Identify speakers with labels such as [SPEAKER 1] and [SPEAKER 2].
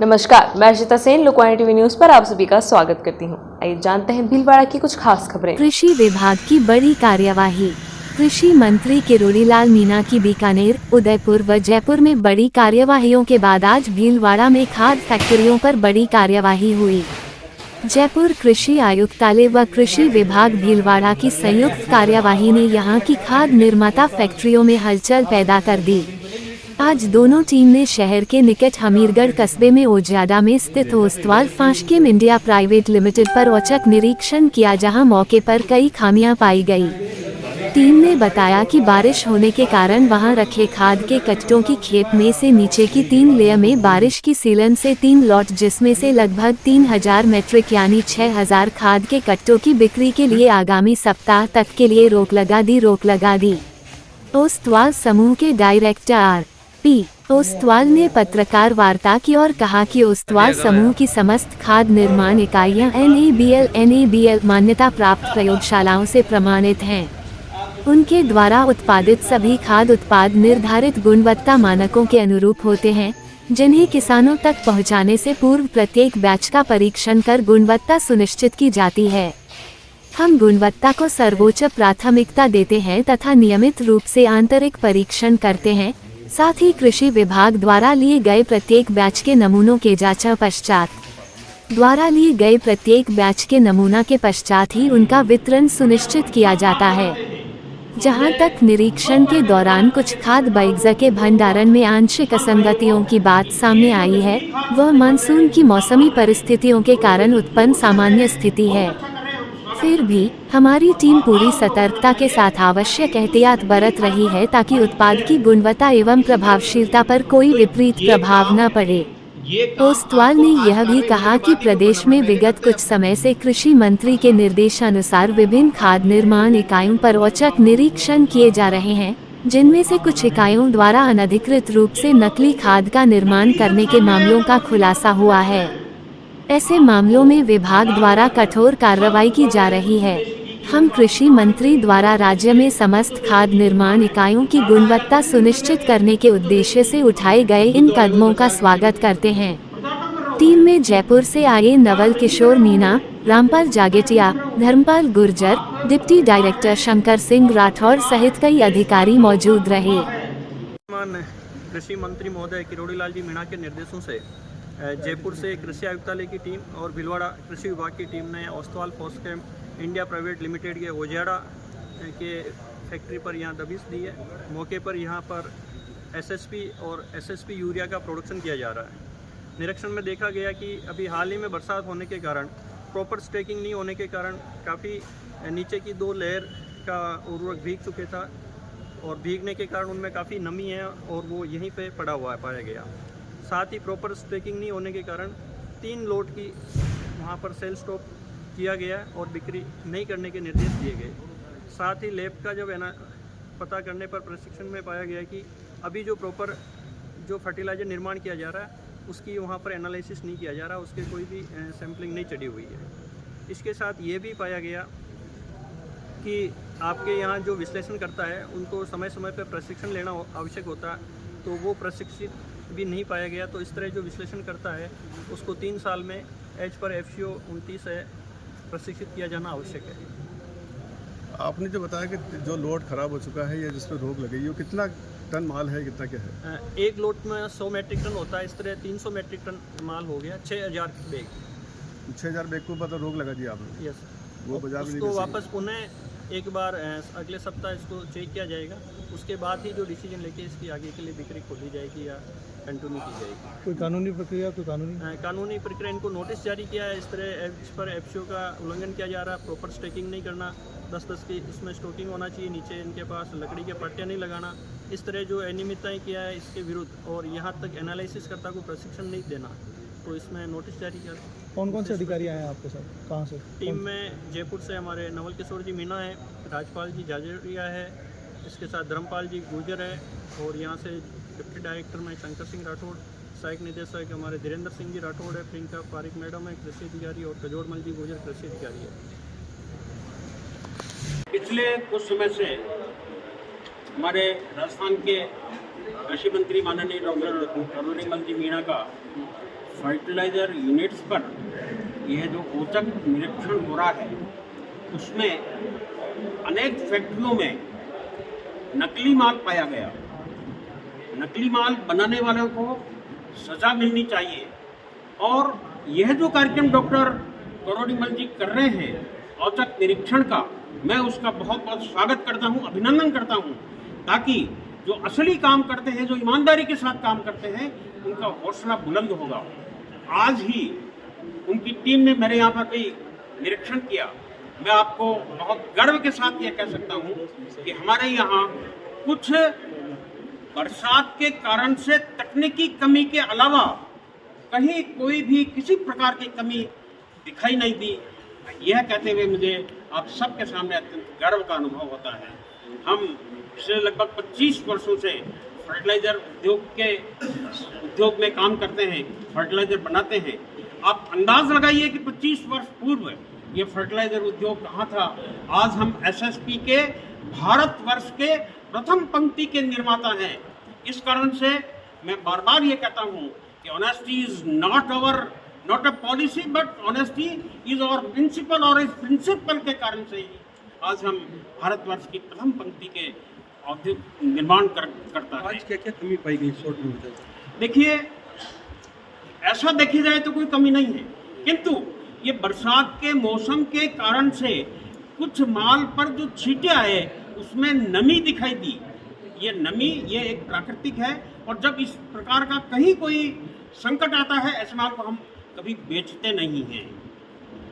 [SPEAKER 1] नमस्कार, मैं Archita Sen Lokvani TV news पर आप सभी का स्वागत करती हूं। आइए जानते हैं भीलवाड़ा की कुछ खास खबरें।
[SPEAKER 2] कृषि विभाग की बड़ी कार्यवाही। कृषि मंत्री किरोड़ीलाल मीणा की बीकानेर, उदयपुर व जयपुर में बड़ी कार्यवाहियों के बाद आज भीलवाड़ा में खाद फैक्ट्रियों पर बड़ी कार्यवाही हुई। जयपुर कृषि आयुक्तालय व कृषि विभाग भीलवाड़ा की संयुक्त कार्यवाही ने यहां की खाद निर्माता फैक्ट्रियों में हलचल पैदा कर दी। आज दोनों टीम ने शहर के निकट हमीरगढ़ कस्बे में ओज्यादा में स्थित ओस्तवाल फास्केम इंडिया प्राइवेट लिमिटेड पर औचक निरीक्षण किया, जहां मौके पर कई खामियां पाई गई। टीम ने बताया कि बारिश होने के कारण वहां रखे खाद के कट्टों की खेप में से नीचे की 3 लेयर में बारिश की सीलन से 3 लॉट, जिसमें से लगभग 3000 मीट्रिक यानी 6000 खाद के कट्टों की बिक्री के लिए आगामी सप्ताह तक के लिए रोक लगा दी। ओस्तवाल समूह के डायरेक्टर आर.पी. ओस्तवाल ने पत्रकार वार्ता की और कहा कि ओस्तवाल समूह की समस्त खाद निर्माण इकाइयां NABL मान्यता प्राप्त प्रयोगशालाओं से प्रमाणित हैं। उनके द्वारा उत्पादित सभी खाद उत्पाद निर्धारित गुणवत्ता मानकों के अनुरूप होते हैं, जिन्हें किसानों तक पहुंचाने से पूर्व प्रत्येक बैच का परीक्षण कर गुणवत्ता सुनिश्चित की जाती है। हम गुणवत्ता को सर्वोच्च प्राथमिकता देते हैं तथा नियमित रूप से आंतरिक परीक्षण करते हैं। साथ ही कृषि विभाग द्वारा लिए गए प्रत्येक बैच के नमूनों के जांच नमूना के पश्चात ही उनका वितरण सुनिश्चित किया जाता है। जहां तक निरीक्षण के दौरान कुछ खाद बैग्स के भंडारण में आंशिक असंगतियों की बात सामने आई है, वह मानसून की मौसमी परिस्थितियों के कारण उत्पन्न सामान्य स्थिति है। फिर भी हमारी टीम पूरी सतर्कता के साथ आवश्यक एहतियात बरत रही है ताकि उत्पाद की गुणवत्ता एवं प्रभावशीलता पर कोई विपरीत प्रभाव न पड़े। ओस्तवाल ने यह भी कहा कि प्रदेश में विगत कुछ समय से कृषि मंत्री के निर्देशानुसार विभिन्न खाद निर्माण इकाइयों पर औचक निरीक्षण किए जा रहे हैं, जिनमें से कुछ इकाइयों द्वारा अनधिकृत रूप से नकली खाद का निर्माण करने के मामलों का खुलासा हुआ है। ऐसे मामलों में विभाग द्वारा कठोर कार्रवाई की जा रही है। हम कृषि मंत्री द्वारा राज्य में समस्त खाद निर्माण इकाइयों की गुणवत्ता सुनिश्चित करने के उद्देश्य से उठाए गए इन कदमों का स्वागत करते हैं। टीम में जयपुर से आए नवल किशोर मीणा, रामपाल जागेटिया, धर्मपाल गुर्जर, डिप्टी डायरेक्टर शंकर सिंह राठौर सहित कई अधिकारी मौजूद रहे।
[SPEAKER 3] कृषि मंत्री महोदय किरोड़ीलाल जी मीणा के निर्देशों से जयपुर से कृषि आयुक्तालय की टीम और भीलवाड़ा कृषि विभाग की टीम ने ओस्तवाल फास्केम इंडिया प्राइवेट लिमिटेड के ओज्याड़ा के फैक्ट्री पर यहाँ दबिश दी है। मौके पर यहाँ पर SSP और SSP यूरिया का प्रोडक्शन किया जा रहा है। निरीक्षण में देखा गया कि अभी हाल ही में बरसात होने के कारण प्रॉपर स्टैकिंग नहीं होने के कारण काफ़ी नीचे की 2 लेयर का उर्वरक भीग चुके था और भीगने के कारण उनमें काफ़ी नमी है और वो यहीं पे पड़ा हुआ पाया गया। साथ ही प्रॉपर स्टैकिंग नहीं होने के कारण 3 लोट की वहाँ पर सेल स्टॉप किया गया और बिक्री नहीं करने के निर्देश दिए गए। साथ ही लैब का जब पता करने पर प्रशिक्षण में पाया गया कि अभी जो प्रॉपर जो फर्टिलाइज़र निर्माण किया जा रहा है उसकी वहाँ पर एनालिसिस नहीं किया जा रहा, उसके कोई भी सैम्पलिंग नहीं चढ़ी हुई है। इसके साथ ये भी पाया गया कि आपके यहाँ जो विश्लेषण करता है उनको समय समय पर प्रशिक्षण लेना आवश्यक होता है, तो वो प्रशिक्षित भी नहीं पाया गया। तो इस तरह जो विश्लेषण करता है उसको 3 साल में एज पर FCO 29 है प्रशिक्षित किया जाना आवश्यक है।
[SPEAKER 4] आपने जो बताया कि जो लोड खराब हो चुका है या जिस पर रोक लगी है, वो कितना टन माल है, कितना क्या है?
[SPEAKER 3] एक लोट में 100 मीट्रिक टन होता है, इस तरह 300 मीट्रिक टन माल हो गया। 6000 बैग
[SPEAKER 4] 6000 बैग को पता रोक लगा दिया आपने?
[SPEAKER 3] यस।
[SPEAKER 4] वो बाजार में
[SPEAKER 3] उसको वापस पुनः एक बार अगले सप्ताह इसको चेक किया जाएगा, उसके बाद ही जो डिसीजन लेके इसकी आगे के लिए बिक्री खोली जाएगी या कंटिन्यू की जाएगी।
[SPEAKER 4] कोई कानूनी प्रक्रिया?
[SPEAKER 3] कानूनी प्रक्रिया, इनको नोटिस जारी किया है। इस तरह इस पर FCO का उल्लंघन किया जा रहा है। प्रॉपर स्टैकिंग नहीं करना, 10-10 की इसमें स्टॉकिंग होना चाहिए, नीचे इनके पास लकड़ी के पट्टियाँ नहीं लगाना, इस तरह जो अनियमितताएँ किया है इसके विरुद्ध, और यहाँ तक एनालिसिस करता को प्रशिक्षण नहीं देना, तो इसमें नोटिस जारी किया।
[SPEAKER 4] कौन से अधिकारी आए हैं आपके साथ, कहाँ से?
[SPEAKER 3] टीम में जयपुर से हमारे नवल किशोर जी मीणा है, राजपाल जी जाजेरिया है, इसके साथ धर्मपाल जी गुर्जर है, और यहाँ से डिप्टी डायरेक्टर में शंकर सिंह राठौड़, सहायक निदेशक हमारे धीरेन्द्र सिंह जी राठौड़ है, प्रियंका पारिक मैडम है कृषि अधिकारी, और कजोड़मल जी गुर्जर कृषि अधिकारी है।
[SPEAKER 5] पिछले कुछ समय से हमारे राजस्थान के कृषि मंत्री माननीय डॉक्टर करोड़ीमल जी मीणा का फर्टिलाइजर यूनिट्स पर यह जो औचक निरीक्षण हो रहा है उसमें अनेक फैक्ट्रियों में नकली माल पाया गया। नकली माल बनाने वालों को सजा मिलनी चाहिए और यह जो कार्यक्रम डॉक्टर करोड़ीमल जी कर रहे हैं औचक निरीक्षण का, मैं उसका बहुत बहुत स्वागत करता हूं, अभिनंदन करता हूं, ताकि जो असली काम करते हैं, जो ईमानदारी के साथ काम करते हैं, उनका हौसला बुलंद होगा। आज ही उनकी टीम ने मेरे यहाँ पर भी निरीक्षण किया। मैं आपको बहुत गर्व के साथ ये कह सकता हूँ कि हमारे यहाँ कुछ बरसात के कारण से तकनीकी कमी के अलावा कहीं कोई भी किसी प्रकार की कमी दिखाई नहीं दी। यह कहते हुए मुझे आप सबके सामने अत्यंत गर्व का अनुभव होता है। हम पिछले लगभग 25 वर्षों से फर्टिलाइजर उद्योग में काम करते हैं, फर्टिलाइजर बनाते हैं। आप अंदाज लगाइए कि 25 वर्ष पूर्व ये फर्टिलाइजर उद्योग कहाँ था। आज हम एसएसपी के भारतवर्ष के प्रथम पंक्ति के निर्माता हैं। इस कारण से मैं बार बार ये कहता हूँ कि honesty is not a policy but honesty is our principle, और इस प्रिंसिपल के कारण से ही आज हम भारतवर्ष की प्रथम पंक्ति के औद्योगिक निर्माण करता है।
[SPEAKER 6] आज क्या क्या कमी पाई गई शॉर्ट में?
[SPEAKER 5] देखिए, ऐसा देखी जाए तो कोई कमी नहीं है, किंतु ये बरसात के मौसम के कारण से कुछ माल पर जो छींटे आए उसमें नमी दिखाई दी। ये नमी ये एक प्राकृतिक है, और जब इस प्रकार का कहीं कोई संकट आता है, ऐसे माल को हम कभी बेचते नहीं हैं।